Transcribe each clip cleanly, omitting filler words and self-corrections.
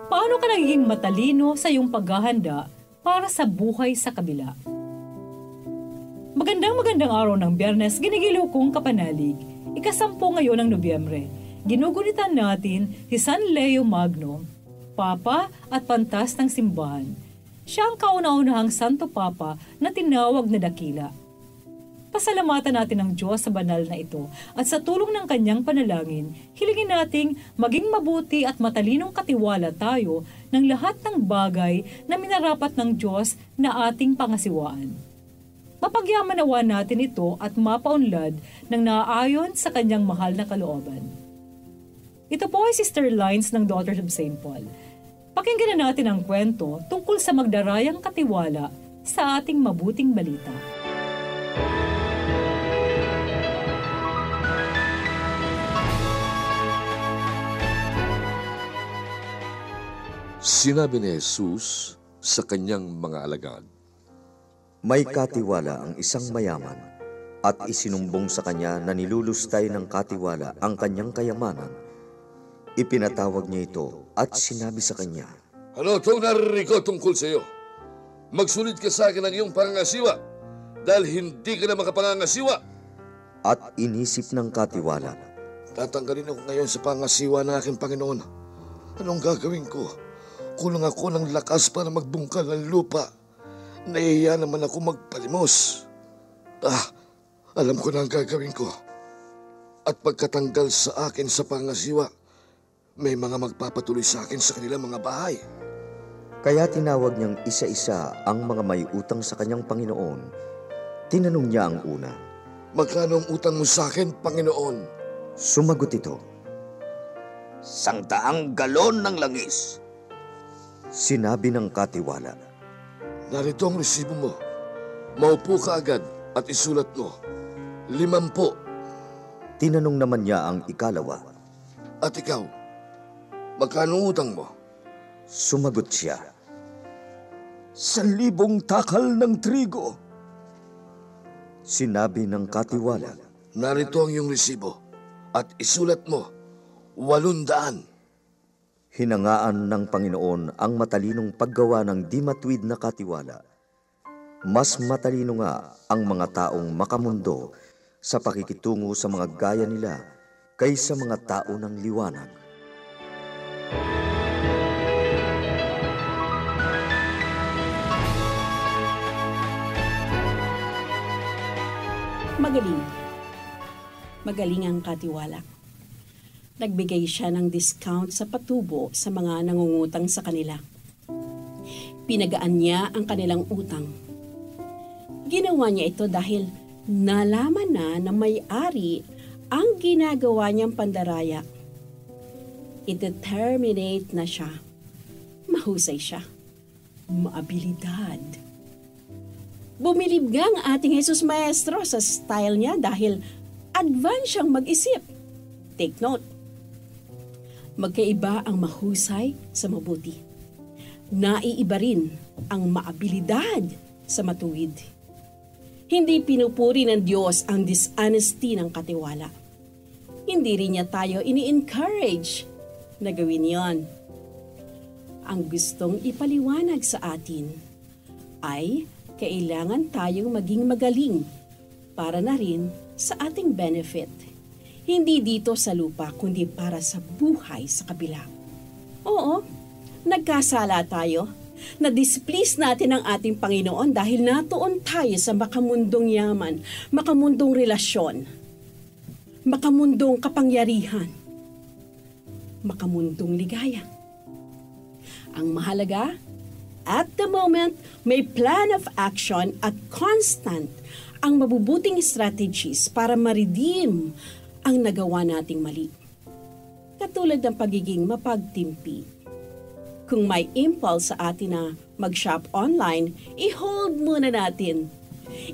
Paano ka nagiging matalino sa iyong paghahanda para sa buhay sa kabila? Magandang araw ng Biyernes, ginigiliw kong kapanalig. Ika-10 ngayon ng Nobyembre. Ginugunitan natin si San Leo Magno, Papa at Pantas ng Simbahan. Siya ang kauna-unahang Santo Papa na tinawag na dakila. Pasalamatan natin ang Diyos sa banal na ito at sa tulong ng kanyang panalangin, hilingin nating maging mabuti at matalinong katiwala tayo ng lahat ng bagay na minarapat ng Diyos na ating pangasiwaan. Mapagyaman nawa natin ito at mapaunlad ng naaayon sa kanyang mahal na kalooban. Ito po ay Sister Lines ng Daughters of St. Paul. Pakinggan na natin ang kwento tungkol sa magdarayang katiwala sa ating mabuting balita. Sinabi ni Jesus sa kanyang mga alagad, "May katiwala ang isang mayaman at isinumbong sa kanya na nilulustay ng katiwala ang kanyang kayamanan. Ipinatawag niya ito at sinabi sa kanya, Ano itong narinig ko tungkol sa iyo? Magsulit ka sa akin ng iyong pangangasiwa dahil hindi ka na makapangangasiwa." At inisip ng katiwala, Tatanggalin ako ngayon sa pangasiwa ng aking Panginoon. Anong gagawin ko? Kulang ako ng lakas para magbungkal ng lupa. Nahihiya naman ako magpalimos. Alam ko na ang gagawin ko. At pagkatanggal sa akin sa pangasiwa, may mga magpapatuloy sa akin sa kanilang mga bahay. Kaya tinawag niyang isa-isa ang mga may utang sa kanyang Panginoon. Tinanong niya ang una. Magkano ang utang mo sa akin, Panginoon? Sumagot ito, 100 galon ng langis. Sinabi ng katiwala, Narito ang resibo mo. Maupo ka agad at isulat mo. 50. Tinanong naman niya ang ikalawa. At ikaw, magkano utang mo? Sumagot siya, 1,000 takal ng trigo. Sinabi ng katiwala, Narito ang iyong resibo at isulat mo 800. Hinangaan ng Panginoon ang matalinong paggawa ng di matuwid na katiwala. Mas matalino nga ang mga taong makamundo sa pakikitungo sa mga gaya nila kaysa mga tao ng liwanag. Magaling ang katiwala. Nagbigay siya ng discount sa patubo sa mga nangungutang sa kanila. Pinagaan niya ang kanilang utang. Ginawa niya ito dahil nalaman na may-ari ang ginagawa niyang pandaraya. I-determinate na siya. Mahusay siya. Maabilidad. Bumilib nga ang ating Jesus Maestro sa style niya dahil advance siyang mag-isip. Take note. Magkaiba ang mahusay sa mabuti. Naiiba rin ang maabilidad sa matuwid. Hindi pinupuri ng Diyos ang dishonesty ng katiwala. Hindi rin niya tayo ini-encourage na gawin yon. Ang gustong ipaliwanag sa atin ay kailangan tayong maging magaling para na rin sa ating benefit. Hindi dito sa lupa, kundi para sa buhay sa kabila. Oo, nagkasala tayo. Na-displease natin ang ating Panginoon dahil natuon tayo sa makamundong yaman, makamundong relasyon, makamundong kapangyarihan, makamundong ligaya. Ang mahalaga, at the moment, may plan of action at constant ang mabubuting strategies para ma-redeem ang nagawa nating mali. Katulad ng pagiging mapagtimpi. Kung may impulse sa atin na mag-shop online, i-hold muna natin.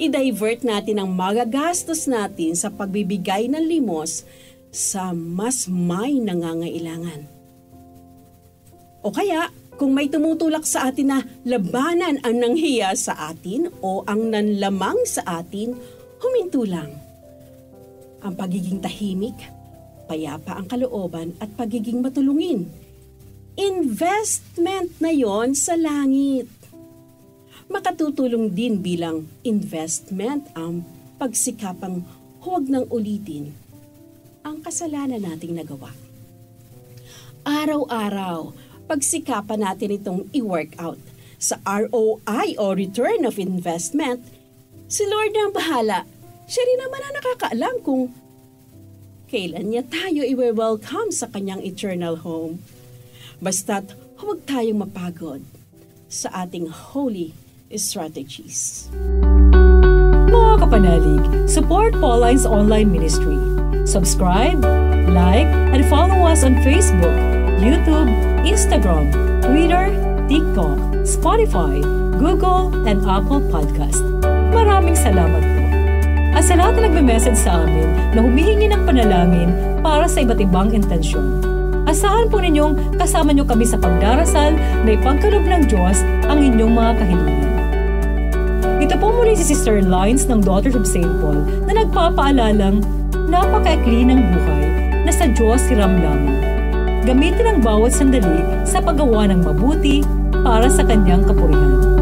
I-divert natin ang magagastos natin sa pagbibigay ng limos sa mas may nangangailangan. O kaya, kung may tumutulak sa atin na labanan ang nanghiya sa atin o ang nanlamang sa atin, huminto lang. Ang pagiging tahimik, payapa ang kalooban at pagiging matulungin. investment na yon sa langit. Makatutulong din bilang investment ang pagsikapang huwag nang ulitin ang kasalanan nating nagawa. Araw-araw, pagsikapan natin itong i-workout sa ROI o Return of Investment. Si Lord na ang bahala. Siya rin naman ang nakakaalam kung kailan niya tayo i-welcome sa kanyang eternal home. Basta't huwag tayong mapagod sa ating holy strategies. Mga kapanalig, support Pauline's online ministry. Subscribe, like, and follow us on Facebook, YouTube, Instagram, Twitter, TikTok, Spotify, Google, and Apple Podcast. Maraming salamat po. At sa lahat na nagme-message sa amin na humihingi ng panalangin para sa iba't ibang intensyon. Asahan po ninyong kasama nyo kami sa pagdarasal na ipagkaloob ng Diyos ang inyong mga kahilingan. Ito po muli si Sister Lines ng Daughters of St. Paul na nagpapaalalang napakaikli ng buhay na sa Diyos hiram lamang. Gamitin ang bawat sandali sa paggawa ng mabuti para sa Kanyang kapurihan.